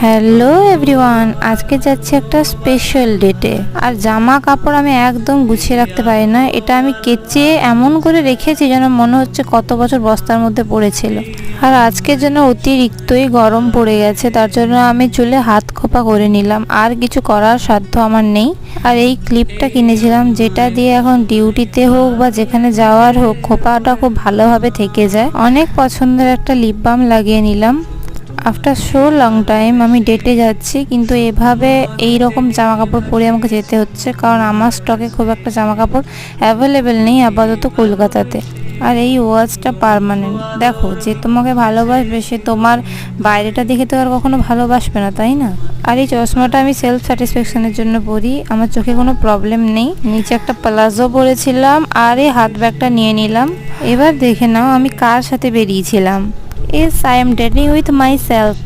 Hello everyone, আজকে যাচ্ছি একটা স্পেশাল ডেটে। আর জামা কাপড় আমি একদম গুছিয়ে রাখতে পারি না। এটা আমি কেচে এমন করে রেখেছি যেন মনে হচ্ছে কত বছর বস্তার মধ্যে পড়েছিল। আর আজকের জন্য অতিরিক্তই গরম পড়ে গেছে, তার জন্য আমি চুলে হাত খোপা করে নিলাম। আর কিছু করার সাধ্য আমার নেই। আর এই ক্লিপটা কিনেছিলাম, যেটা দিয়ে এখন ডিউটিতে হোক বা যেখানে যাওয়ার হোক খোপাটা খুব ভালোভাবে থেকে যায়। অনেক পছন্দের একটা লিপ বাম লাগিয়ে নিলাম। আফটার সো লং টাইম আমি ডেটে যাচ্ছি, কিন্তু এভাবে এই রকম জামা কাপড় পরে আমাকে যেতে হচ্ছে, কারণ আমার স্টকে খুব একটা জামা কাপড় অ্যাভেলেবেল নেই আপাতত কলকাতাতে। আর এই ওয়াচটা পার্মানেন্ট। দেখো, যে তোমাকে ভালোবাসবে সে তোমার বাইরেটা দেখে তো আর কখনো ভালোবাসবে না, তাই না? আর এই চশমাটা আমি সেলফ স্যাটিসফ্যাকশনের জন্য পরি, আমার চোখে কোনো প্রবলেম নেই। নিচে একটা প্লাজো পরেছিলাম আর এই হাত ব্যাগটা নিয়ে নিলাম। এবার দেখে নাও আমি কার সাথে বেরিয়েছিলাম। Yes, I am dating with myself.